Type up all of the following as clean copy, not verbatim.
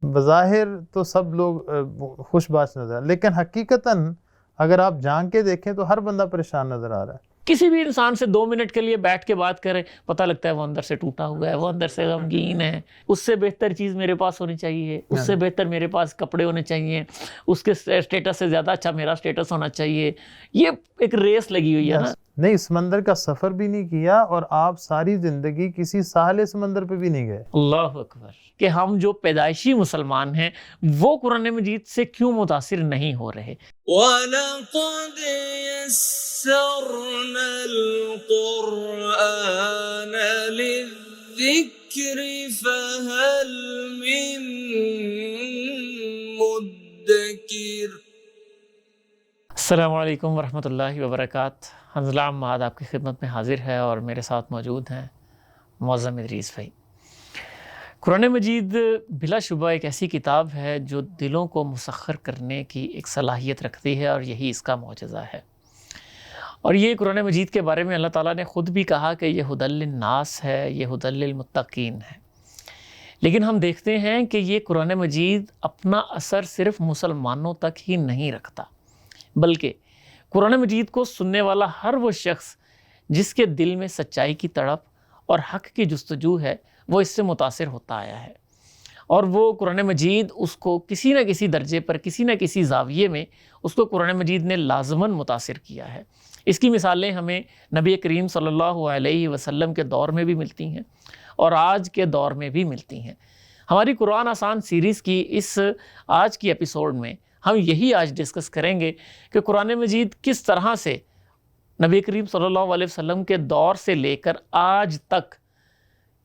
بظاہر تو سب لوگ خوش باش نظر آ، لیکن حقیقتاً اگر آپ جان کے دیکھیں تو ہر بندہ پریشان نظر آ رہا ہے. کسی بھی انسان سے 2 منٹ کے لیے بیٹھ کے بات کرے، پتہ لگتا ہے وہ اندر سے ٹوٹا ہوا ہے، وہ اندر سے غمگین ہے. اس سے بہتر چیز میرے پاس ہونی چاہیے، اس سے بہتر میرے پاس کپڑے ہونے چاہیے، اس کے اسٹیٹس سے زیادہ اچھا میرا اسٹیٹس ہونا چاہیے. یہ ایک ریس لگی ہوئی ہے نا. نہیں، سمندر کا سفر بھی نہیں کیا اور آپ ساری زندگی کسی ساحل سمندر پہ بھی نہیں گئے. اللہ اکبر. کہ ہم جو پیدائشی مسلمان ہیں وہ قرآن مجید سے کیوں متاثر نہیں ہو رہے؟ وَلَقَدْ يَسَّرْنَا الْقُرْآنَ لِلذِّكْرِ فَهَلْ مِن مُدَّكِرٍ. السلام علیکم ورحمۃ اللہ وبرکاتہ. حنظلہ عماد آپ کی خدمت میں حاضر ہے اور میرے ساتھ موجود ہیں معظم ادریس بھائی. قرآن مجید بلا شبہ ایک ایسی کتاب ہے جو دلوں کو مسخر کرنے کی ایک صلاحیت رکھتی ہے اور یہی اس کا معجزہ ہے. اور یہ قرآن مجید کے بارے میں اللہ تعالیٰ نے خود بھی کہا کہ یہ ھدی للناس ہے، یہ ھدی للمتقین ہے. لیکن ہم دیکھتے ہیں کہ یہ قرآن مجید اپنا اثر صرف مسلمانوں تک ہی نہیں رکھتا، بلکہ قرآن مجید کو سننے والا ہر وہ شخص جس کے دل میں سچائی کی تڑپ اور حق کی جستجو ہے وہ اس سے متاثر ہوتا آیا ہے. اور وہ قرآن مجید اس کو کسی نہ کسی درجے پر، کسی نہ کسی زاویے میں اس کو قرآن مجید نے لازماً متاثر کیا ہے. اس کی مثالیں ہمیں نبی کریم صلی اللہ علیہ وسلم کے دور میں بھی ملتی ہیں اور آج کے دور میں بھی ملتی ہیں. ہماری قرآن آسان سیریز کی اس آج کی ایپیسوڈ میں ہم یہی آج ڈسکس کریں گے کہ قرآن مجید کس طرح سے نبی کریم صلی اللہ علیہ وسلم کے دور سے لے کر آج تک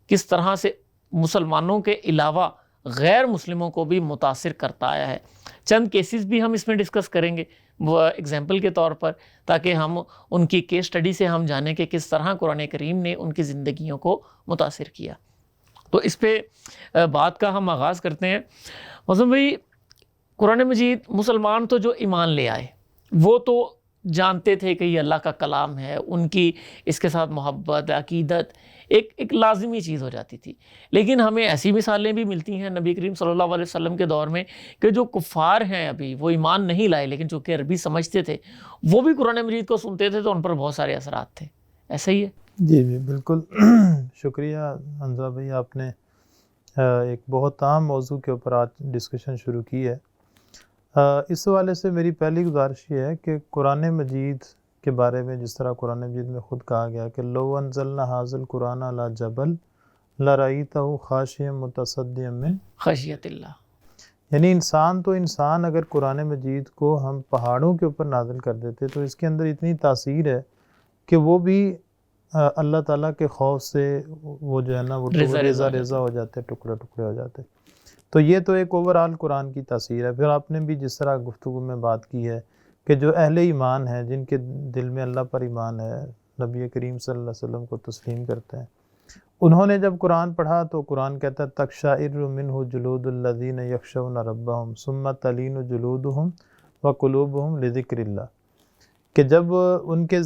کس طرح سے مسلمانوں کے علاوہ غیر مسلموں کو بھی متاثر کرتا آیا ہے. چند کیسز بھی ہم اس میں ڈسکس کریں گے وہ ایگزامپل کے طور پر، تاکہ ہم ان کی کیس سٹڈی سے ہم جانیں کہ کس طرح قرآن کریم نے ان کی زندگیوں کو متاثر کیا. تو اس پہ بات کا ہم آغاز کرتے ہیں. معظم بھائی، قرآن مجید مسلمان تو جو ایمان لے آئے وہ تو جانتے تھے کہ یہ اللہ کا کلام ہے، ان کی اس کے ساتھ محبت، عقیدت ایک لازمی چیز ہو جاتی تھی. لیکن ہمیں ایسی مثالیں بھی ملتی ہیں نبی کریم صلی اللہ علیہ وسلم کے دور میں کہ جو کفار ہیں ابھی وہ ایمان نہیں لائے لیکن چونکہ عربی سمجھتے تھے وہ بھی قرآن مجید کو سنتے تھے تو ان پر بہت سارے اثرات تھے. ایسا ہی ہے؟ جی بالکل. شکریہ حنظلہ بھائی، آپ نے ایک بہت اہم موضوع کے اوپر آج ڈسکشن شروع کی ہے. اس حوالے سے میری پہلی گزارش یہ ہے کہ قرآن مجید کے بارے میں جس طرح قرآن مجید میں خود کہا گیا کہ لو انزلنا ھذا القرآن علی جبل لرأیتہ خاشعا متصدعا من خشیت اللہ. یعنی انسان تو انسان اگر قرآن مجید کو ہم پہاڑوں کے اوپر نازل کر دیتے تو اس کے اندر اتنی تاثیر ہے کہ وہ بھی اللہ تعالیٰ کے خوف سے وہ جو ہے نا وہ ریزہ ریزہ ہو جاتے، ٹکڑے ٹکڑے ہو جاتے. تو یہ تو ایک اوورآل قرآن کی تاثیر ہے. پھر آپ نے بھی جس طرح گفتگو میں بات کی ہے کہ جو اہل ایمان ہیں، جن کے دل میں اللہ پر ایمان ہے، نبی کریم صلی اللہ علیہ وسلم کو تسلیم کرتے ہیں، انہوں نے جب قرآن پڑھا تو قرآن کہتا ہے تقشعر منہ جلود الذین یخشون ربہم ثم تلین جلودہم وقلوبہم لذکر اللہ. کہ جب ان کے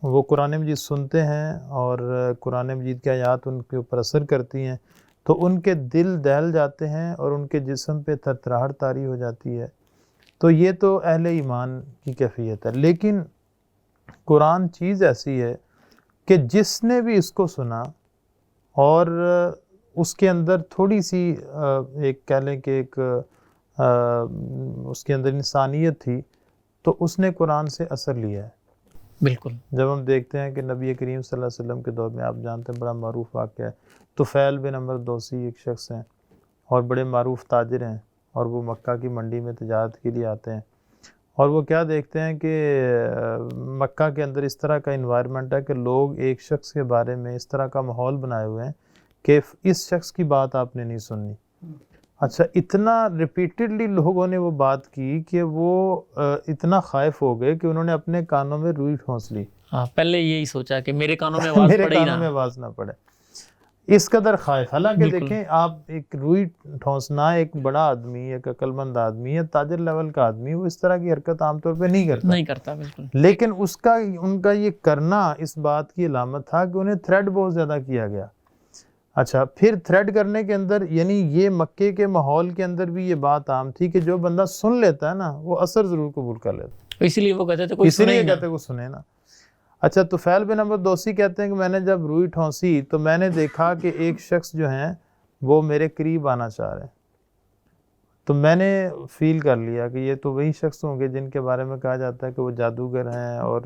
وہ قرآن مجید سنتے ہیں اور قرآن مجید کی آیات ان کے اوپر اثر کرتی ہیں تو ان کے دل دہل جاتے ہیں اور ان کے جسم پہ تھرتھراہٹ طاری ہو جاتی ہے. تو یہ تو اہل ایمان کی کیفیت ہے. لیکن قرآن چیز ایسی ہے کہ جس نے بھی اس کو سنا اور اس کے اندر تھوڑی سی ایک کہہ لیں کہ ایک اس کے اندر انسانیت تھی تو اس نے قرآن سے اثر لیا ہے. بالکل. جب ہم دیکھتے ہیں کہ نبی کریم صلی اللہ علیہ وسلم کے دور میں آپ جانتے ہیں بڑا معروف واقعہ ہے، طفیل بن عمرو دوسی ایک شخص ہیں اور بڑے معروف تاجر ہیں اور وہ مکہ کی منڈی میں تجارت کے لیے آتے ہیں اور وہ کیا دیکھتے ہیں کہ مکہ کے اندر اس طرح کا انوائرمنٹ ہے کہ لوگ ایک شخص کے بارے میں اس طرح کا ماحول بنائے ہوئے ہیں کہ اس شخص کی بات آپ نے نہیں سننی. اچھا، اتنا ریپیٹڈلی لوگوں نے وہ بات کی کہ وہ اتنا خائف ہو گئے کہ انہوں نے اپنے کانوں میں روئی ٹھونس لی. پہلے یہی سوچا کہ میرے کانوں میں آواز میرے کانوں میں آواز نہ پڑے، اس قدر خائف. حالانکہ دیکھیں آپ، ایک روئی ٹھونسنا ایک بڑا آدمی، ایک عقل مند آدمی ہے، تاجر لیول کا آدمی، وہ اس طرح کی حرکت عام طور پہ نہیں کرتا. بالکل. لیکن ان کا یہ کرنا اس بات کی علامت تھا کہ انہیں تھریٹ بہت زیادہ کیا گیا. اچھا پھر تھریڈ کرنے کے اندر یعنی یہ مکے کے ماحول کے اندر بھی یہ بات عام تھی کہ جو بندہ سن لیتا ہے نا وہ اثر ضرور قبول کر لیتا ہے، اسی لیے وہ کہتے تھے کوئی اسی سنے لیے ہی نہ۔ کہتے ہیں وہ سنے نا۔ اچھا طفیل بن عمرو دوسی کہتے ہیں کہ میں نے جب روئی ٹھونسی تو میں نے دیکھا کہ ایک شخص جو ہیں وہ میرے قریب آنا چاہ رہے ہیں، تو میں نے فیل کر لیا کہ یہ تو وہی شخص ہوں گے جن کے بارے میں کہا جاتا ہے کہ وہ جادوگر ہیں اور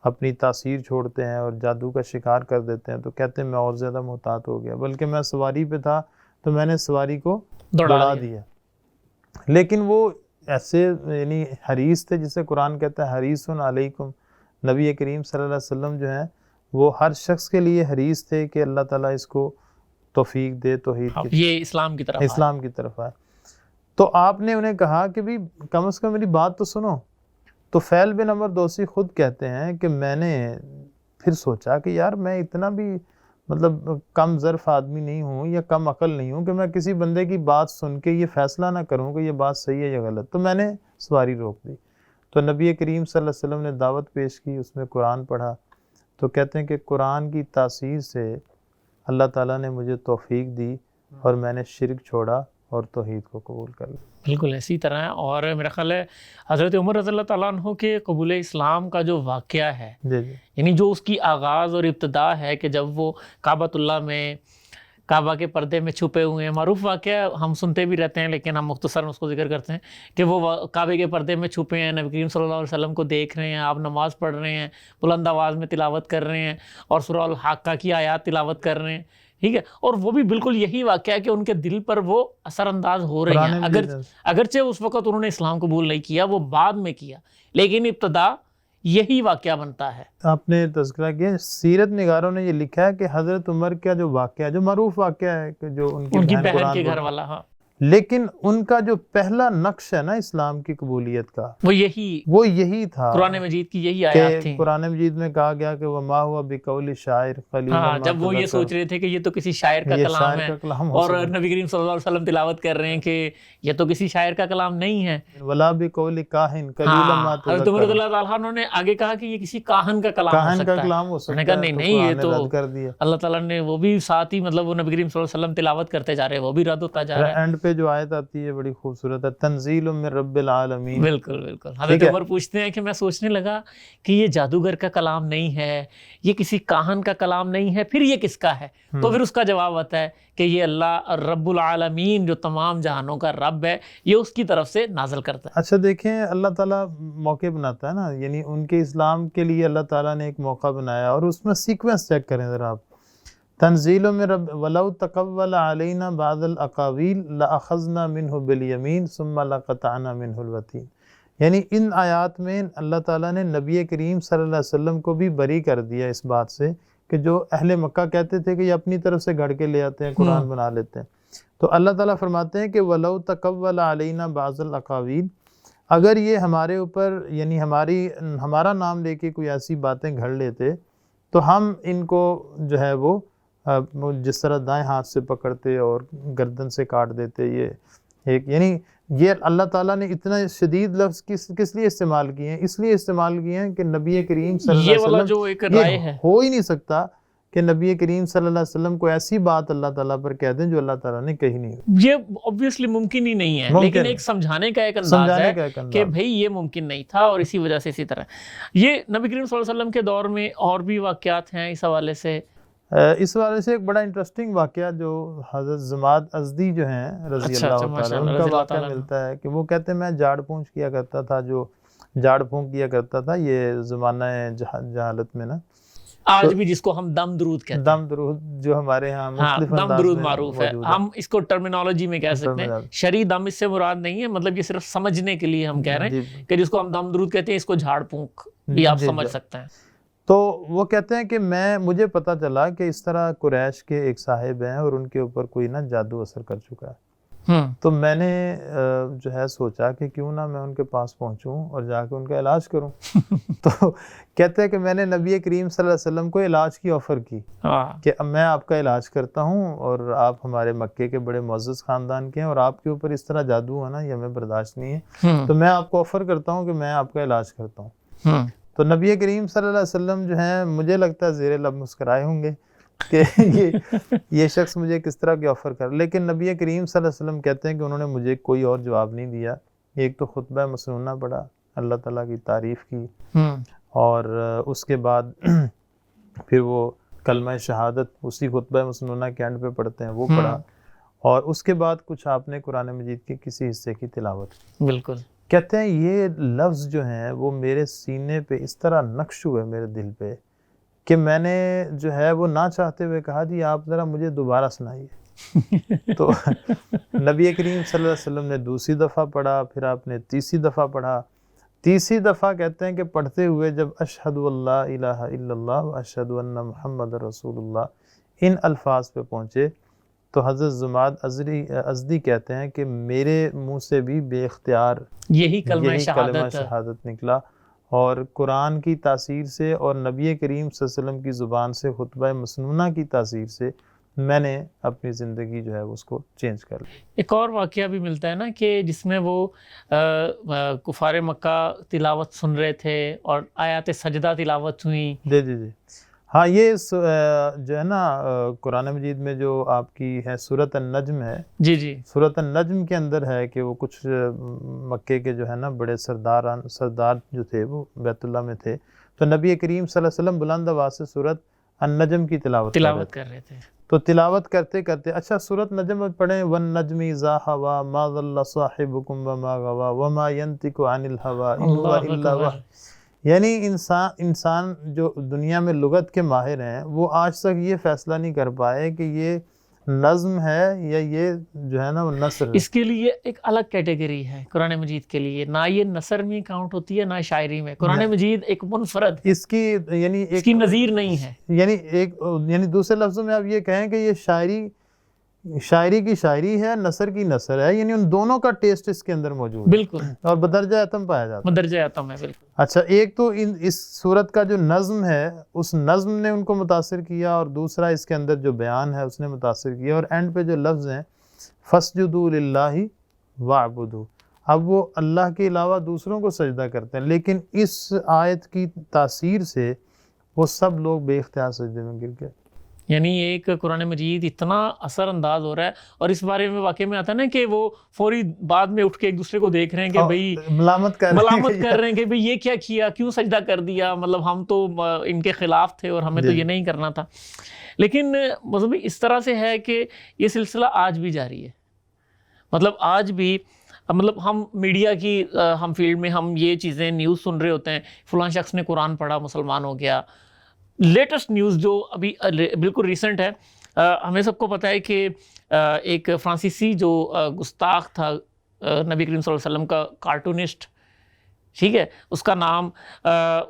اپنی تاثیر چھوڑتے ہیں اور جادو کا شکار کر دیتے ہیں۔ تو کہتے ہیں میں اور زیادہ محتاط ہو گیا، بلکہ میں سواری پہ تھا تو میں نے سواری کو دوڑا دیا، لیکن وہ ایسے یعنی حریص تھے جسے قرآن کہتا ہے حریص علیکم، نبی کریم صلی اللہ علیہ وسلم جو ہیں وہ ہر شخص کے لیے حریص تھے کہ اللہ تعالیٰ اس کو توفیق دے توحید کی، یہ اسلام کی طرف اسلام کی طرف آئے۔ تو آپ نے انہیں کہا کہ بھی کم از کم میری بات تو سنو۔ تو فیل بن عمر دوسی خود کہتے ہیں کہ میں نے پھر سوچا کہ یار میں اتنا بھی مطلب کم ظرف آدمی نہیں ہوں یا کم عقل نہیں ہوں کہ میں کسی بندے کی بات سن کے یہ فیصلہ نہ کروں کہ یہ بات صحیح ہے یا غلط، تو میں نے سواری روک دی۔ تو نبی کریم صلی اللہ علیہ وسلم نے دعوت پیش کی، اس میں قرآن پڑھا، تو کہتے ہیں کہ قرآن کی تاثیر سے اللہ تعالیٰ نے مجھے توفیق دی اور میں نے شرک چھوڑا اور توحید کو قبول کر لیا۔ بالکل اسی طرح ہے۔ اور میرا خیال ہے حضرت عمر رضی اللہ تعالیٰ عنہ کے قبول اسلام کا جو واقعہ ہے، جی جی یعنی جو اس کی آغاز اور ابتدا ہے کہ جب وہ کعبۃ اللہ میں کعبہ کے پردے میں چھپے ہوئے ہیں، معروف واقعہ ہم سنتے بھی رہتے ہیں لیکن ہم مختصر اس کو ذکر کرتے ہیں کہ وہ کعبے کے پردے میں چھپے ہیں، نبی کریم صلی اللہ علیہ وسلم کو دیکھ رہے ہیں، آپ نماز پڑھ رہے ہیں، بلند آواز میں تلاوت کر رہے ہیں اور سورہ الحاقہ کی آیات تلاوت کر رہے ہیں، ٹھیک ہے، اور وہ بھی بالکل یہی واقعہ ہے کہ ان کے دل پر وہ اثر انداز ہو رہے ہیں، اگرچہ اس وقت انہوں نے اسلام قبول نہیں کیا، وہ بعد میں کیا، لیکن ابتدا یہی واقعہ بنتا ہے۔ آپ نے تذکرہ کیا، سیرت نگاروں نے یہ لکھا ہے کہ حضرت عمر کا جو واقعہ جو معروف واقعہ ہے کہ جو ان کی بہن کے گھر والا، ہاں، لیکن ان کا جو پہلا نقش ہے نا اسلام کی قبولیت کا وہ یہی تھا، قرآن مجید کی یہی آیات تھی۔ قرآن مجید میں کہا گیا کہ وما ہوا بقول شاعر قلیلا ما جب وہ یہ سوچ رہے تھے کہ یہ تو کسی شاعر کا کلام ہے اور نبی کریم صلی اللہ علیہ وسلم تلاوت کر رہے ہیں کہ یہ تو کسی شاعر کا کلام نہیں ہے، ولا بقول کاہن قلیلا ما تذکرون، حضرت عمر رضی اللہ تعالیٰ عنہ نے آگے کہا کہ یہ کسی کاہن کا کلام ہو سکتا ہے، انہوں نے کہا نہیں یہ تو اللہ تعالیٰ نے وہ بھی ساتھ ہی مطلب وہ نبی کریم صلی اللہ علیہ وسلم تلاوت کرتے جا رہے ہیں، وہ بھی رد ہوتا جا رہا ہے۔ اینڈ پہ جو آیت آتی ہے بڑی خوبصورت ہے، تنزیل من رب العالمین۔ بالکل بالکل، حضرت عمر پوچھتے ہیں کہ میں سوچنے لگا کہ یہ جادوگر کا کلام نہیں ہے، یہ کسی کاہن کا کلام نہیں ہے، پھر یہ کس کا ہے؟ تو پھر اس کا جواب آتا ہے کہ یہ اللہ رب العالمین جو تمام جہانوں کا رب ہے، یہ اس کی طرف سے نازل کرتا ہے۔ اچھا دیکھیں اللہ تعالیٰ موقع بناتا ہے نا، یعنی ان کے اسلام کے لیے اللہ تعالیٰ نے ایک موقع بنایا، اور اس میں سیکوینس چیک کریں ذرا آپ، تنزیل من رب ولو تقول علینا بعض الاقاویل لاخذنا منہ بالیمین ثم لقطعنا منہ الوتین، یعنی ان آیات میں اللہ تعالیٰ نے نبی کریم صلی اللہ علیہ وسلم کو بھی بری کر دیا اس بات سے کہ جو اہل مکہ کہتے تھے کہ یہ اپنی طرف سے گھڑ کے لے آتے ہیں، قرآن بنا لیتے ہیں۔ تو اللہ تعالیٰ فرماتے ہیں کہ وَلَوْ تَقَوَّلَ عَلَيْنَا بَعْضَ الْأَقَاوِيلِ، اگر یہ ہمارے اوپر یعنی ہمارا نام لے کے کوئی ایسی باتیں گھڑ لیتے تو ہم ان کو جو ہے وہ جس طرح دائیں ہاتھ سے پکڑتے اور گردن سے کاٹ دیتے۔ یہ ایک یعنی یہ اللہ تعالیٰ نے اتنا شدید لفظ کس لیے استعمال کیے ہیں؟ اس لیے استعمال کیے ہیں کہ نبی کریم صلی اللہ علیہ وسلم یہ ہو ہی نہیں سکتا کہ نبی کریم صلی اللہ علیہ وسلم کو ایسی بات اللہ تعالیٰ پر کہہ دیں جو اللہ تعالیٰ نے کہی نہیں ہو۔ یہ obviously ممکن ہی نہیں ہے، لیکن ایک سمجھانے کا ایک انداز ہے کہ بھئی یہ ممکن نہیں تھا، اور اسی وجہ سے اسی طرح یہ نبی کریم صلی اللہ علیہ وسلم کے دور میں اور بھی واقعات ہیں اس حوالے سے۔ اس حوالے سے ایک بڑا انٹرسٹنگ واقعہ جو حضرت زماد ازدی جو ہیں رضی اللہ تعالیٰ ان کا واقعہ ملتا ہے کہ وہ کہتے ہیں میں جھاڑ پونچھ کیا کرتا تھا، جو جھاڑ پھونک کیا کرتا تھا یہ زمانہ جہالت میں نا، آج بھی جس کو ہم دم درود کہتے ہیں، دم درود جو ہمارے ہاں مختلف دم درود معروف ہے، ہم اس کو ٹرمینالوجی میں کہہ سکتے ہیں، شرعی دم اس سے مراد نہیں ہے، مطلب یہ صرف سمجھنے کے لیے ہم کہہ رہے ہیں کہ جس کو ہم دم درود کہتے ہیں اس کو جھاڑ پھونک بھی آپ سمجھ سکتے ہیں۔ تو وہ کہتے ہیں کہ مجھے پتا چلا کہ اس طرح قریش کے ایک صاحب ہیں اور ان کے اوپر کوئی نا جادو اثر کر چکا ہے، تو میں نے جو ہے سوچا کہ کیوں نہ میں ان کے پاس پہنچوں اور جا کے ان کا علاج کروں۔ تو کہتے ہیں کہ میں نے نبی کریم صلی اللہ علیہ وسلم کو علاج کی آفر کی کہ میں آپ کا علاج کرتا ہوں اور آپ ہمارے مکے کے بڑے معزز خاندان کے ہیں اور آپ کے اوپر اس طرح جادو ہے نا یہ ہمیں برداشت نہیں ہے، تو میں آپ کو آفر کرتا ہوں کہ میں آپ کا علاج کرتا ہوں۔ تو نبی کریم صلی اللہ علیہ وسلم جو ہیں مجھے لگتا ہے زیر لب مسکرائے ہوں گے، کہ یہ شخص مجھے کس طرح کی آفر کر، لیکن نبی کریم صلی اللہ علیہ وسلم کہتے ہیں کہ انہوں نے مجھے کوئی اور جواب نہیں دیا. ایک تو خطبہ مسنونہ پڑھا، اللہ تعالیٰ کی تعریف کی، اور اس کے بعد پھر وہ کلمہ شہادت اسی خطبہ مسنونہ کے اینڈ پہ پڑھتے ہیں، وہ پڑھا، اور اس کے بعد کچھ آپ نے قرآن مجید کے کسی حصے کی تلاوت. بالکل. کہتے ہیں یہ لفظ جو ہیں وہ میرے سینے پہ اس طرح نقش ہوئے، میرے دل پہ، کہ میں نے جو ہے وہ نہ چاہتے ہوئے کہا جی آپ ذرا مجھے دوبارہ سنائیے. تو نبی کریم صلی اللہ علیہ وسلم نے دوسری دفعہ پڑھا، پھر آپ نے تیسری دفعہ پڑھا. تیسری دفعہ کہتے ہیں کہ پڑھتے ہوئے جب اشہد اللہ الہ الا اللہ و اشہد ان محمد رسول اللہ ان الفاظ پہ پہنچے تو حضرت زماد ازدی کہتے ہیں کہ میرے منہ سے بھی بے اختیار یہی کلمہ شہادت نکلا، اور قرآن کی تاثیر سے اور نبی کریم صلی اللہ علیہ وسلم کی زبان سے خطبہ مسنونہ کی تاثیر سے میں نے اپنی زندگی جو ہے اس کو چینج کر لی. ایک اور واقعہ بھی ملتا ہے نا کہ جس میں وہ کفار مکہ تلاوت سن رہے تھے اور آیات سجدہ تلاوت ہوئی. جی ہاں، یہ جو ہے نا قرآن مجید میں جو آپ کی ہے سورۃ النجم ہے. جی سورۃ النجم کے اندر ہے کہ وہ کچھ مکے کے جو ہے نا بڑے سردار جو تھے وہ بیت اللہ میں تھے، تو نبی کریم صلی اللہ علیہ وسلم بلند آواز سے سورۃ النجم کی تلاوت کر رہے تھے. تو تلاوت کرتے کرتے اچھا سورۃ نجم میں پڑھیں وَالنَّجْمِ إِذَا هَوَىٰ مَا ضَلَّ صَاحِبُكُمْ وَمَا غَوَىٰ وَمَا يَنطِقُ عَنِ الْهَوَىٰ إِنْ هُوَ إِلَّا وَحْيٌ. یعنی انسان جو دنیا میں لغت کے ماہر ہیں وہ آج تک یہ فیصلہ نہیں کر پائے کہ یہ نظم ہے یا یہ جو ہے نا وہ نثر ہے. اس کے لیے ایک الگ کیٹیگری ہے قرآن مجید کے لیے، نہ یہ نثر میں کاؤنٹ ہوتی ہے نہ شاعری میں. قرآن مجید ایک منفرد، اس کی یعنی اس کی نظیر نہیں ہے. یعنی دوسرے لفظوں میں آپ یہ کہیں کہ یہ شاعری کی شاعری ہے، نثر کی نثر ہے، یعنی ان دونوں کا ٹیسٹ اس کے اندر موجود ہے. بالکل. اور بدرجہ اتم پایا جاتا ہے. بدرجہ اتم ہے. بالکل. اچھا، ایک تو اس صورت کا جو نظم ہے اس نظم نے ان کو متاثر کیا، اور دوسرا اس کے اندر جو بیان ہے اس نے متاثر کیا، اور اینڈ پہ جو لفظ ہیں فَاسْجُدُوا لِلَّهِ وَاعْبُدُوا، اب وہ اللہ کے علاوہ دوسروں کو سجدہ کرتے ہیں، لیکن اس آیت کی تاثیر سے وہ سب لوگ بے اختیار سجدے میں گر گئے. یعنی ایک قرآن مجید اتنا اثر انداز ہو رہا ہے، اور اس بارے میں واقعے میں آتا ہے نا کہ وہ فوری بعد میں اٹھ کے ایک دوسرے کو دیکھ رہے ہیں کہ بھئی ملامت کر رہے ہیں کہ بھئی یہ کیا کیا، کیوں سجدہ کر دیا، مطلب ہم تو ان کے خلاف تھے اور ہمیں تو یہ نہیں کرنا تھا. لیکن مطلب اس طرح سے ہے کہ یہ سلسلہ آج بھی جاری ہے. مطلب آج بھی مطلب ہم میڈیا کی ہم فیلڈ میں ہم یہ چیزیں نیوز سن رہے ہوتے ہیں، فلاں شخص نے قرآن پڑھا مسلمان ہو گیا. لیٹسٹ نیوز جو ابھی بالکل ریسنٹ ہے، ہمیں سب کو پتہ ہے کہ ایک فرانسیسی جو گستاخ تھا نبی کریم صلی اللہ علیہ وسلم کا کارٹونسٹ، ٹھیک ہے، اس کا نام،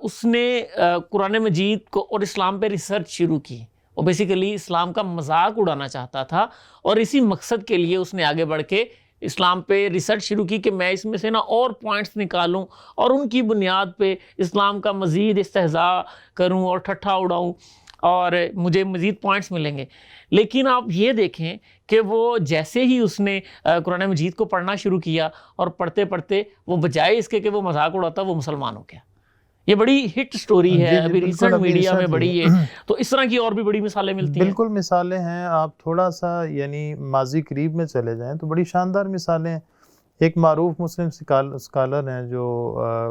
اس نے قرآن مجید کو اور اسلام پہ ریسرچ شروع کی. وہ بیسیکلی اسلام کا مذاق اڑانا چاہتا تھا، اور اسی مقصد کے لیے اس نے آگے بڑھ کے اسلام پہ ریسرچ شروع کی کہ میں اس میں سے نا اور پوائنٹس نکالوں اور ان کی بنیاد پہ اسلام کا مزید استہزاء کروں اور ٹھٹھا اڑاؤں اور مجھے مزید پوائنٹس ملیں گے. لیکن آپ یہ دیکھیں کہ وہ جیسے ہی اس نے قرآن مجید کو پڑھنا شروع کیا اور پڑھتے پڑھتے وہ بجائے اس کے کہ وہ مذاق اڑاتا وہ مسلمان ہو گیا. یہ بڑی ہٹ سٹوری ہے ابھی ریسنٹ میڈیا میں بڑی ہے. تو اس طرح کی اور بھی بڑی مثالیں ملتی ہیں. بالکل مثالیں ہیں، آپ تھوڑا سا یعنی ماضی قریب میں چلے جائیں تو بڑی شاندار مثالیں ہیں. ایک معروف مسلم اسکالر ہیں جو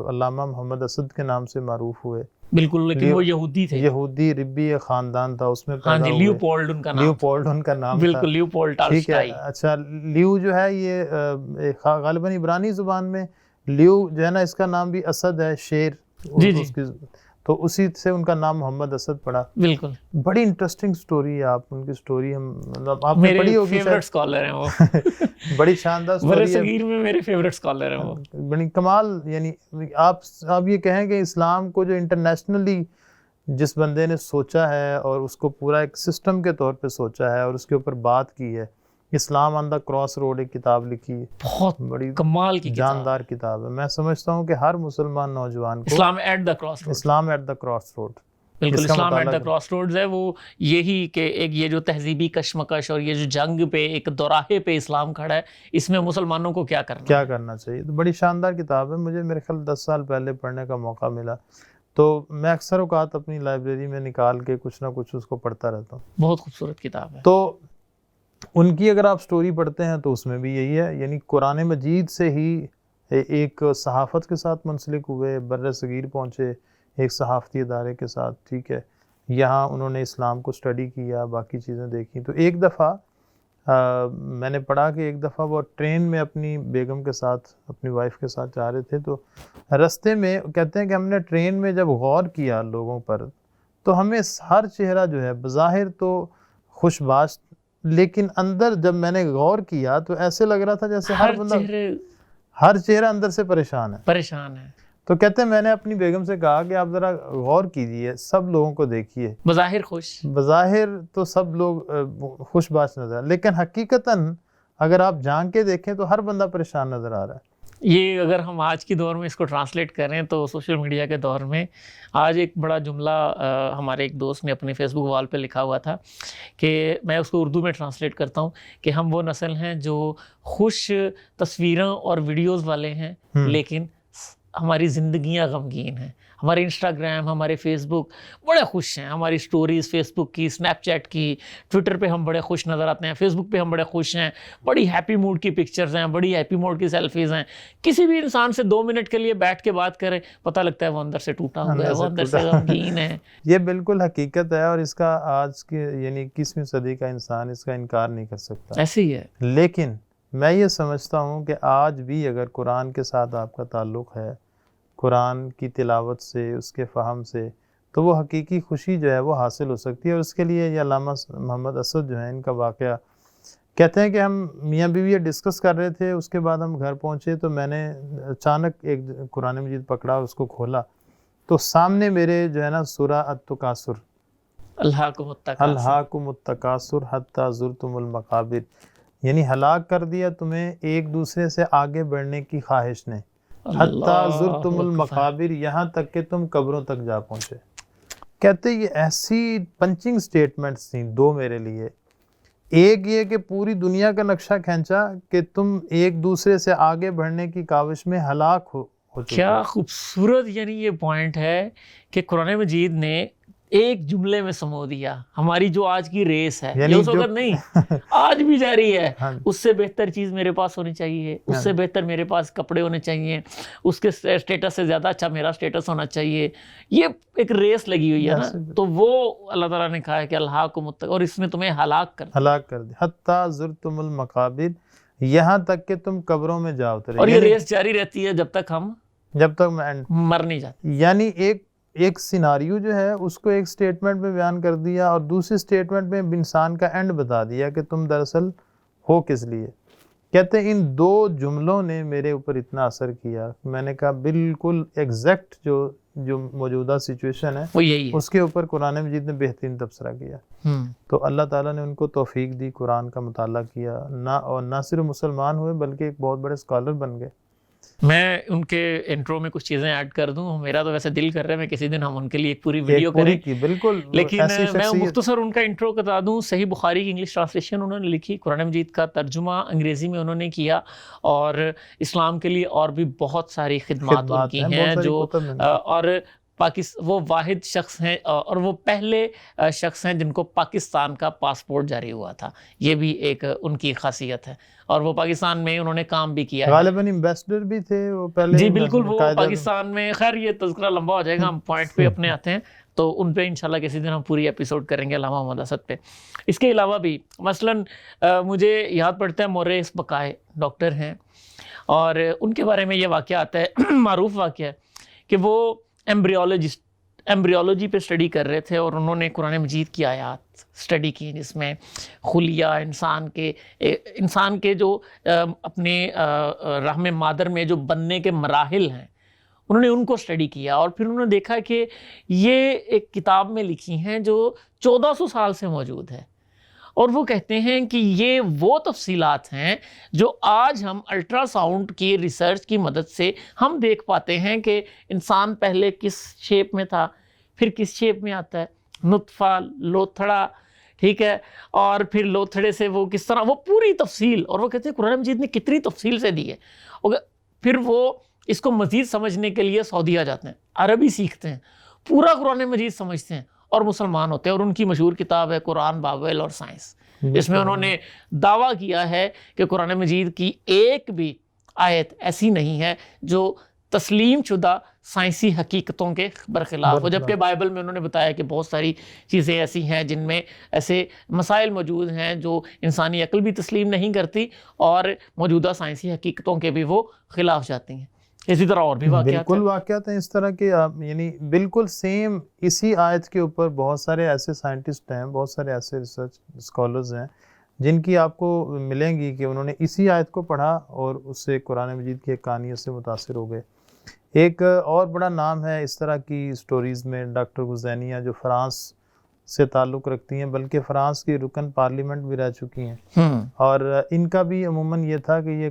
علامہ محمد اسد کے نام سے معروف ہوئے. بالکل، لیکن وہ یہودی تھے، یہودی ربی خاندان تھا، اس میں پیدا ہوئے. لیوپولڈ ان کا نام بالکل، لیوپولڈ ٹھیک ہے. اچھا، لیو جو ہے یہ غالباً عبرانی زبان میں لیو جو ہے نا اس کا نام بھی اسد ہے، شیر. جی تو اسی سے ان کا نام محمد اسد پڑا. بالکل. بڑی انٹرسٹنگ سٹوری ہے، آپ ان کی سٹوری آپ نے پڑھی ہوگی. میرے فیورٹ اسکالر ہیں وہ. بڑی شاندار سٹوری ہے. برصغیر میں میرے فیورٹ اسکالر ہیں وہ. بڑی کمال. یعنی آپ یہ کہیں کہ اسلام کو جو انٹرنیشنلی جس بندے نے سوچا ہے اور اس کو پورا ایک سسٹم کے طور پہ سوچا ہے اور اس کے اوپر بات کی ہے، اسلام آن دا کراس روڈ ایک کتاب لکھی ہے، بہت بڑی کمال کی جاندار کتاب ہے. میں سمجھتا ہوں کہ ہر مسلمان نوجوان کو اسلام ایٹ دا کراس روڈ، اسلام ایٹ دا کراس روڈ، بالکل اسلام ایٹ دا کراس روڈز ہے وہ. یہی کہ ایک یہ جو تہذیبی کشمکش اور یہ جو جنگ پہ ایک دوراہے پہ اسلام کھڑا ہے، اس میں مسلمانوں کو کیا کرنا چاہیے. تو بڑی شاندار کتاب ہے. مجھے میرے خیال 10 سال پہلے پڑھنے کا موقع ملا تو میں اکثر اوقات اپنی لائبریری میں نکال کے کچھ نہ کچھ اس کو پڑھتا رہتا ہوں. بہت خوبصورت کتاب ہے. تو ان کی اگر آپ سٹوری پڑھتے ہیں تو اس میں بھی یہی ہے، یعنی قرآن مجید سے ہی ایک صحافت کے ساتھ منسلک ہوئے، بر صغیر پہنچے ایک صحافتی ادارے کے ساتھ، ٹھیک ہے، یہاں انہوں نے اسلام کو اسٹڈی کیا، باقی چیزیں دیکھی. تو ایک دفعہ میں نے پڑھا کہ ایک دفعہ وہ ٹرین میں اپنی بیگم کے ساتھ، اپنی وائف کے ساتھ جا رہے تھے، تو رستے میں کہتے ہیں کہ ہم نے ٹرین میں جب غور کیا لوگوں پر تو ہمیں ہر چہرہ جو ہے بظاہر تو خوش باش، لیکن اندر جب میں نے غور کیا تو ایسے لگ رہا تھا جیسے ہر چہرہ اندر سے پریشان ہے. تو کہتے ہیں میں نے اپنی بیگم سے کہا کہ آپ ذرا غور کیجئے، سب لوگوں کو دیکھیے، بظاہر تو سب لوگ خوش باش نظر، لیکن حقیقتاً اگر آپ جان کے دیکھیں تو ہر بندہ پریشان نظر آ رہا ہے. یہ اگر ہم آج کی دور میں اس کو ٹرانسلیٹ کریں تو سوشل میڈیا کے دور میں آج ایک بڑا جملہ ہمارے ایک دوست نے اپنے فیس بک وال پہ لکھا ہوا تھا کہ میں اس کو اردو میں ٹرانسلیٹ کرتا ہوں کہ ہم وہ نسل ہیں جو خوش تصویروں اور ویڈیوز والے ہیں لیکن ہماری زندگیاں غمگین ہیں. ہمارے انسٹاگرام، ہمارے فیس بک بڑے خوش ہیں، ہماری سٹوریز فیس بک کی، اسنیپ چیٹ کی، ٹویٹر پہ ہم بڑے خوش نظر آتے ہیں، فیس بک پہ ہم بڑے خوش ہیں، بڑی ہیپی موڈ کی پکچرز ہیں، بڑی ہیپی موڈ کی سیلفیز ہیں. کسی بھی انسان سے 2 منٹ کے لیے بیٹھ کے بات کریں پتہ لگتا ہے وہ اندر سے ٹوٹا ہوا ہے، وہ اندر سے غمگین ہے. یہ بالکل حقیقت ہے اور اس کا آج کے یعنی 21ویں صدی کا انسان اس کا انکار نہیں کر سکتا. ایسے ہی ہے. لیکن میں یہ سمجھتا ہوں کہ آج بھی اگر قرآن کے ساتھ آپ کا تعلق ہے، قرآن کی تلاوت سے، اس کے فہم سے، تو وہ حقیقی خوشی جو ہے وہ حاصل ہو سکتی ہے. اور اس کے لیے یہ علامہ محمد اسد جو ہیں، ان کا واقعہ کہتے ہیں کہ ہم میاں بیوی یہ ڈسکس کر رہے تھے، اس کے بعد ہم گھر پہنچے تو میں نے اچانک ایک قرآن مجید پکڑا، اس کو کھولا تو سامنے میرے جو ہے نا سورہ التکاثر، الہاکم التکاثر حتی زرتم المقابر، یعنی ہلاک کر دیا تمہیں ایک دوسرے سے آگے بڑھنے کی خواہش نے، حتی زرتم المقابر، یہاں تک کہ تم قبروں تک جا پہنچے. کہتے یہ ایسی پنچنگ سٹیٹمنٹس تھیں 2 میرے لیے. ایک یہ کہ پوری دنیا کا نقشہ کھینچا کہ تم ایک دوسرے سے آگے بڑھنے کی کاوش میں ہلاک ہو چکے. کیا خوبصورت یعنی یہ پوائنٹ ہے کہ قرآن مجید نے ایک جملے میں سمو دیا یہ جو آج کی ریس ہے، یہ اس وقت نہیں، آج بھی جاری ہے. اس سے بہتر چیز میرے پاس ہونی چاہیے، اس سے بہتر میرے پاس کپڑے ہونے چاہیے، اس کے اسٹیٹس سے زیادہ اچھا میرا اسٹیٹس ہونا چاہیے. یہ ایک ریس لگی ہوئی ہے نا. تو وہ اللہ تعالیٰ نے کہا ہے کہ الہاکم التکاثر، اور اس نے تمہیں ہلاک کر دیا، حتی زرتم المقابر، یہاں تک کہ تم قبروں میں جا اترے. اور یہ ریس جاری رہتی ہے جب تک مر نہیں جاتے. یعنی ایک سیناریو جو ہے اس کو ایک سٹیٹمنٹ میں بیان کر دیا اور دوسری سٹیٹمنٹ میں انسان کا اینڈ بتا دیا کہ تم دراصل ہو کس لیے. کہتے ہیں ان 2 جملوں نے میرے اوپر اتنا اثر کیا، میں نے کہا بالکل ایگزیکٹ جو موجودہ سچویشن ہے وہ یہی ہے، اس کے اوپر قرآن مجید نے بہترین تبصرہ کیا. تو اللہ تعالیٰ نے ان کو توفیق دی، قرآن کا مطالعہ کیا، نہ صرف مسلمان ہوئے بلکہ ایک بہت بڑے اسکالر بن گئے. میں ان کے انٹرو میں کچھ چیزیں ایڈ کر دوں. میرا تو ویسے دل کر رہا ہے میں کسی دن ہم ان کے لیے ایک پوری ویڈیو کریں، بالکل. لیکن میں مختصر ان کا انٹرو بتا دوں. صحیح بخاری کی انگلش ٹرانسلیشن انہوں نے لکھی، قرآن مجید کا ترجمہ انگریزی میں انہوں نے کیا، اور اسلام کے لیے اور بھی بہت ساری خدمات ان کی ہیں جو، اور وہ واحد شخص ہیں اور وہ پہلے شخص ہیں جن کو پاکستان کا پاسپورٹ جاری ہوا تھا. یہ بھی ایک ان کی خاصیت ہے، اور وہ پاکستان میں انہوں نے کام بھی کیا ہے. غالباً ایمبیسڈر بھی تھے وہ پہلے. جی بالکل، وہ پاکستان میں. خیر یہ تذکرہ لمبا ہو جائے گا، ہم پوائنٹ پہ اپنے آتے ہیں تو ان پہ انشاءاللہ کسی دن ہم پوری ایپیسوڈ کریں گے علامہ محمد اسد پہ. اس کے علاوہ بھی مثلاً مجھے یاد پڑتا ہے مورس بقائے ڈاکٹر ہیں، اور ان کے بارے میں یہ واقعہ آتا ہے، معروف واقعہ ہے کہ وہ ایمبریولوجی پہ اسٹڈی کر رہے تھے، اور انہوں نے قرآن مجید کی آیات اسٹڈی کی جس میں خلیہ انسان کے جو اپنے رحم مادر میں جو بننے کے مراحل ہیں انہوں نے ان کو اسٹڈی کیا، اور پھر انہوں نے دیکھا کہ یہ ایک کتاب میں لکھی ہیں جو 1400 سال سے موجود ہے. اور وہ کہتے ہیں کہ یہ وہ تفصیلات ہیں جو آج ہم الٹرا ساؤنڈ کی ریسرچ کی مدد سے ہم دیکھ پاتے ہیں کہ انسان پہلے کس شیپ میں تھا، پھر کس شیپ میں آتا ہے، نطفہ، لوتھڑا، ٹھیک ہے، اور پھر لوتھڑے سے وہ کس طرح، وہ پوری تفصیل. اور وہ کہتے ہیں قرآن مجید نے کتنی تفصیل سے دی ہے. پھر وہ اس کو مزید سمجھنے کے لیے سعودیہ جاتے ہیں، عربی سیکھتے ہیں، پورا قرآن مجید سمجھتے ہیں اور مسلمان ہوتے ہیں. اور ان کی مشہور کتاب ہے قرآن، بابل اور سائنس. اس میں انہوں نے دعویٰ کیا ہے کہ قرآن مجید کی ایک بھی آیت ایسی نہیں ہے جو تسلیم شدہ سائنسی حقیقتوں کے برخلاف ہو، جبکہ بائبل میں انہوں نے بتایا کہ بہت ساری چیزیں ایسی ہیں جن میں ایسے مسائل موجود ہیں جو انسانی عقل بھی تسلیم نہیں کرتی اور موجودہ سائنسی حقیقتوں کے بھی وہ خلاف جاتی ہیں. اسی طرح اور بھی واقعات بالکل واقعات ہیں اس طرح کے. یعنی بالکل سیم اسی آیت کے اوپر بہت سارے ایسے سائنٹسٹ ہیں، بہت سارے ایسے ریسرچ اسکالرز ہیں جن کی آپ کو ملیں گی کہ انہوں نے اسی آیت کو پڑھا اور اس سے قرآن مجید کی ایک کہانیوں سے متاثر ہو گئے. ایک اور بڑا نام ہے اس طرح کی سٹوریز میں ڈاکٹر غزینیہ، جو فرانس سے تعلق رکھتی ہیں، بلکہ فرانس کی رکن پارلیمنٹ بھی رہ چکی ہیں. اور ان کا بھی عموماً یہ تھا کہ یہ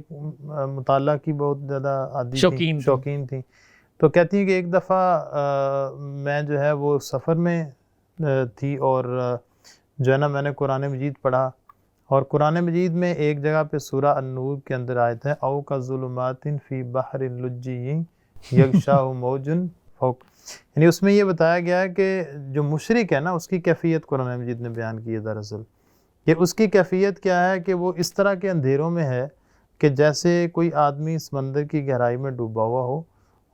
مطالعہ کی بہت زیادہ عادی شوقین تھیں. تو کہتی ہیں کہ ایک دفعہ میں جو ہے وہ سفر میں تھی اور جو ہے نا میں نے قرآن مجید پڑھا، اور قرآن مجید میں ایک جگہ پہ سورہ النور کے اندر آیت ہے او کا ظلمات فی بحر لجی یغشاہ موج فوق. یعنی اس میں یہ بتایا گیا ہے کہ جو مشرک ہے نا اس کی کیفیت قرآن مجید نے بیان کی ہے. دراصل کہ اس کی کیفیت کیا ہے کہ وہ اس طرح کے اندھیروں میں ہے کہ جیسے کوئی آدمی سمندر کی گہرائی میں ڈوبا ہوا ہو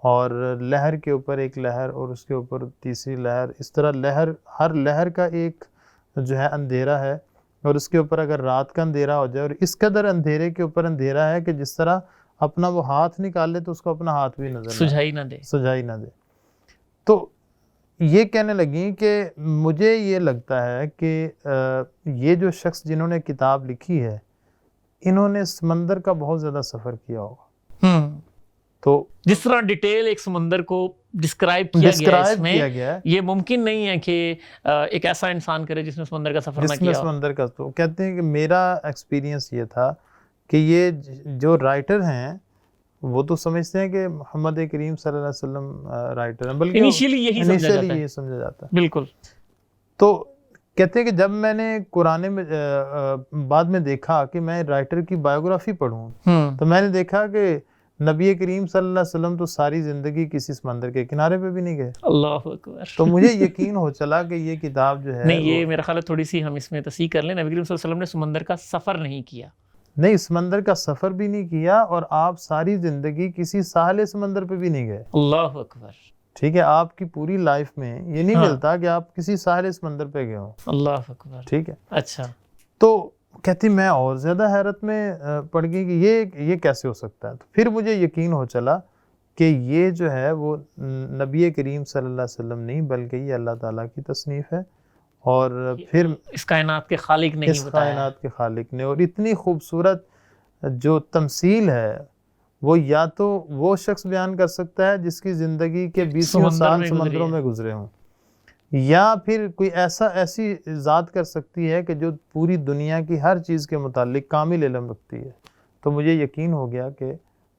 اور لہر کے اوپر ایک لہر اور اس کے اوپر تیسری لہر، اس طرح ہر لہر کا ایک جو ہے اندھیرا ہے، اور اس کے اوپر اگر رات کا اندھیرا ہو جائے اور اس قدر اندھیرے کے اوپر اندھیرا ہے کہ جس طرح اپنا وہ ہاتھ نکال لے تو اس کو اپنا ہاتھ بھی نظر سجائی نہ دے. تو یہ کہنے لگیں کہ مجھے یہ لگتا ہے کہ یہ جو شخص جنہوں نے کتاب لکھی ہے انہوں نے سمندر کا بہت زیادہ سفر کیا ہوگا. تو جس طرح ڈیٹیل ایک سمندر کو ڈسکرائب کیا گیا ہے، یہ ممکن نہیں ہے کہ ایک ایسا انسان کرے جس نے سمندر کا سفر نہ کیا ہو. تو کہتے ہیں کہ میرا ایکسپیرینس یہ تھا کہ یہ جو رائٹر ہیں وہ تو سمجھتے ہیں کہ محمد کریم صلی اللہ علیہ وسلم رائٹر ہیں، بلکہ انیشیلی یہی سمجھا جاتا ہے. بالکل. تو کہتے ہیں کہ جب میں نے قرآن میں بعد میں دیکھا کہ میں رائٹر کی بایوگرافی پڑھوں تو میں نے دیکھا کہ نبی کریم صلی اللہ علیہ وسلم تو ساری زندگی کسی سمندر کے کنارے پہ بھی نہیں گئے. اللہ اکبر. تو مجھے یقین ہو چلا کہ یہ کتاب جو ہے نہیں، یہ میرا خیال ہے تھوڑی سی ہم اس میں تصحیح کر لیں. نبی کریم صلی اللہ علیہ وسلم نے سمندر کا سفر نہیں کیا. نہیں، سمندر کا سفر بھی نہیں کیا، اور آپ ساری زندگی کسی ساحل سمندر پہ بھی نہیں گئے. اللہ اکبر. ٹھیک ہے، آپ کی پوری لائف میں یہ نہیں ملتا کہ آپ کسی ساحل سمندر پہ گئے ہوں. اللہ اکبر. ٹھیک ہے. اچھا. تو کہتی میں اور زیادہ حیرت میں پڑ گئی کہ یہ کیسے ہو سکتا ہے. تو پھر مجھے یقین ہو چلا کہ یہ جو ہے وہ نبی کریم صلی اللہ علیہ وسلم نہیں بلکہ یہ اللہ تعالیٰ کی تصنیف ہے، اور پھر اس کائنات کے خالق نے اس کائنات کے خالق نے. اور اتنی خوبصورت جو تمثیل ہے وہ یا تو وہ شخص بیان کر سکتا ہے جس کی زندگی کے 20 سال سمندروں میں گزرے ہوں، یا پھر کوئی ایسی ذات کر سکتی ہے کہ جو پوری دنیا کی ہر چیز کے متعلق کامل علم رکھتی ہے. تو مجھے یقین ہو گیا کہ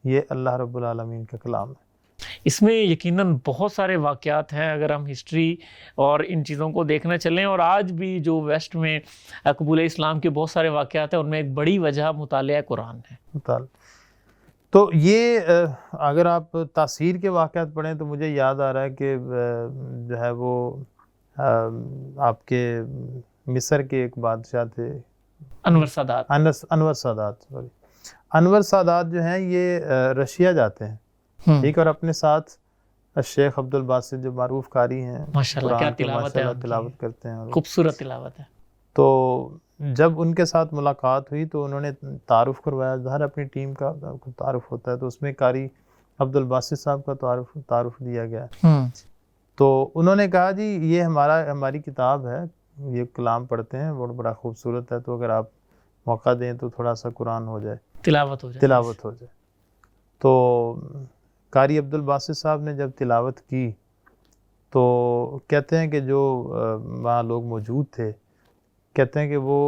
یہ اللہ رب العالمین کا کلام ہے. اس میں یقیناً بہت سارے واقعات ہیں اگر ہم ہسٹری اور ان چیزوں کو دیکھنا چلیں، اور آج بھی جو ویسٹ میں قبول اسلام کے بہت سارے واقعات ہیں ان میں ایک بڑی وجہ مطالعہ قرآن ہے. تو یہ اگر آپ تاثیر کے واقعات پڑھیں تو مجھے یاد آ رہا ہے کہ جو ہے وہ آپ کے مصر کے ایک بادشاہ تھے انور سادات جو ہیں یہ رشیا جاتے ہیں، ٹھیک، اور اپنے ساتھ شیخ عبد الباسط جو معروف قاری ہیں، ماشاءاللہ کیا تلاوت ہے، تلاوت کرتے ہیں، خوبصورت تلاوت ہے. تو جب ان کے ساتھ ملاقات ہوئی تو انہوں نے تعارف کروایا. ظاہر اپنی ٹیم کا تعارف ہوتا ہے، تو اس میں قاری عبد الباسط صاحب کا تعارف دیا گیا. تو انہوں نے کہا جی یہ ہماری کتاب ہے، یہ کلام پڑھتے ہیں، بڑا خوبصورت ہے، تو اگر آپ موقع دیں تو تھوڑا سا قرآن ہو جائے، تلاوت ہو جائے. تو قاری عبد الباسط صاحب نے جب تلاوت کی تو کہتے ہیں کہ جو وہاں لوگ موجود تھے کہتے ہیں کہ وہ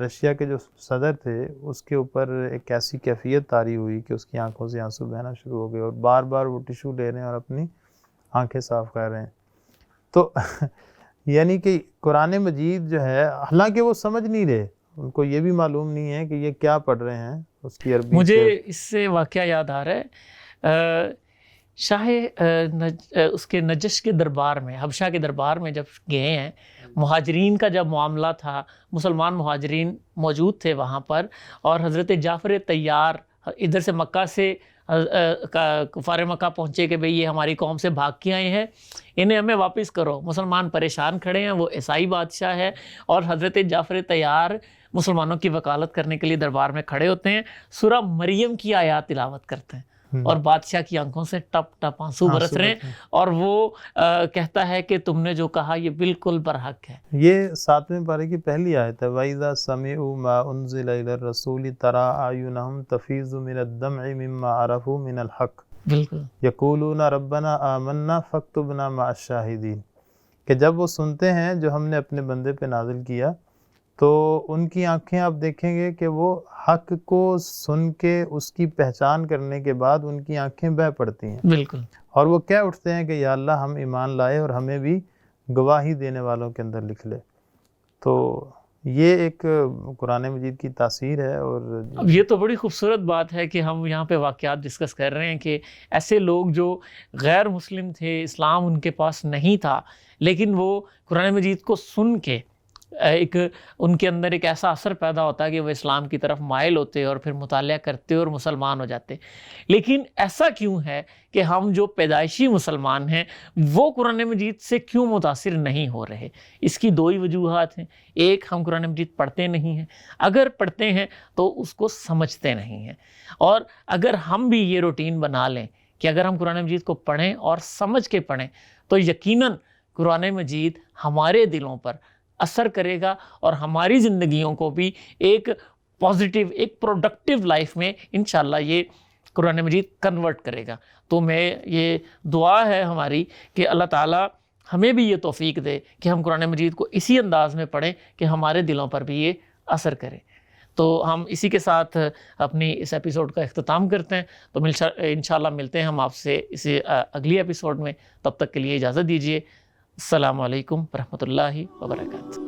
رشیا کے جو صدر تھے اس کے اوپر ایک ایسی کیفیت طاری ہوئی کہ اس کی آنکھوں سے آنسو بہنا شروع ہو گئے، اور بار بار وہ ٹیشو لے رہے ہیں اور اپنی آنکھیں صاف کر رہے ہیں. تو یعنی کہ قرآن مجید جو ہے، حالانکہ وہ سمجھ نہیں رہے، ان کو یہ بھی معلوم نہیں ہے کہ یہ کیا پڑھ رہے ہیں اس کی عربی. مجھے اس سے واقعہ یاد آ رہا ہے، اس کے نجش کے دربار میں، حبشہ کے دربار میں جب گئے ہیں، مہاجرین کا جب معاملہ تھا، مسلمان مہاجرین موجود تھے وہاں پر، اور حضرت جعفر طیار ادھر سے مکہ سے کفار مکہ پہنچے کہ بھئی یہ ہماری قوم سے بھاگ کے آئے ہیں، انہیں ہمیں واپس کرو۔ مسلمان پریشان کھڑے ہیں، وہ عیسائی بادشاہ ہے، اور حضرت جعفر طیار مسلمانوں کی وکالت کرنے کے لیے دربار میں کھڑے ہوتے ہیں، سورہ مریم کی آیات تلاوت کرتے ہیں، اور بادشاہ کی آنکھوں سے ٹپ ٹپ آنسو برس رہے ہیں، اور وہ کہتا ہے کہ تم نے جو کہا یہ بالکل برحق ہے۔ یہ 7ویں پارے کی پہلی آیت ہے، وَإِذَا سَمِعُوا مَا أُنزِلَ إِلَى الرَّسُولِ تَرَىٰ أَعْيُنَهُمْ تَفِيضُ مِنَ الدَّمْعِ مِمَّا عَرَفُوا مِنَ الْحَقِّ بالکل يَقُولُونَ رَبَّنَا آمَنَّا فَاكْتُبْنَا مَعَ الشَّاهِدِينَ، کہ جب وہ سنتے ہیں جو ہم نے اپنے بندے پہ نازل کیا، تو ان کی آنکھیں آپ دیکھیں گے کہ وہ حق کو سن کے اس کی پہچان کرنے کے بعد ان کی آنکھیں بہہ پڑتی ہیں، بالکل، اور وہ کہہ اٹھتے ہیں کہ یا اللہ ہم ایمان لائے اور ہمیں بھی گواہی دینے والوں کے اندر لکھ لے۔ تو یہ ایک قرآن مجید کی تاثیر ہے۔ اور اب یہ تو بڑی خوبصورت بات ہے کہ ہم یہاں پہ واقعات ڈسکس کر رہے ہیں کہ ایسے لوگ جو غیر مسلم تھے، اسلام ان کے پاس نہیں تھا، لیکن وہ قرآن مجید کو سن کے ان کے اندر ایک ایسا اثر پیدا ہوتا ہے کہ وہ اسلام کی طرف مائل ہوتے اور پھر مطالعہ کرتے اور مسلمان ہو جاتے۔ لیکن ایسا کیوں ہے کہ ہم جو پیدائشی مسلمان ہیں وہ قرآن مجید سے کیوں متاثر نہیں ہو رہے؟ اس کی 2 ہی وجوہات ہیں۔ ایک، ہم قرآن مجید پڑھتے نہیں ہیں، اگر پڑھتے ہیں تو اس کو سمجھتے نہیں ہیں، اور اگر ہم بھی یہ روٹین بنا لیں کہ اگر ہم قرآن مجید کو پڑھیں اور سمجھ کے پڑھیں تو یقیناً قرآن مجید ہمارے دلوں پر اثر کرے گا، اور ہماری زندگیوں کو بھی ایک پازیٹیو، ایک پروڈکٹیو لائف میں انشاءاللہ یہ قرآن مجید کنورٹ کرے گا۔ تو میں یہ دعا ہے ہماری کہ اللہ تعالیٰ ہمیں بھی یہ توفیق دے کہ ہم قرآن مجید کو اسی انداز میں پڑھیں کہ ہمارے دلوں پر بھی یہ اثر کرے۔ تو ہم اسی کے ساتھ اپنی اس ایپیسوڈ کا اختتام کرتے ہیں۔ تو انشاءاللہ ملتے ہیں ہم آپ سے اسی اگلی ایپیسوڈ میں، تب تک کے لیے اجازت دیجیے۔ السلام علیکم ورحمۃ اللہ وبرکاتہ۔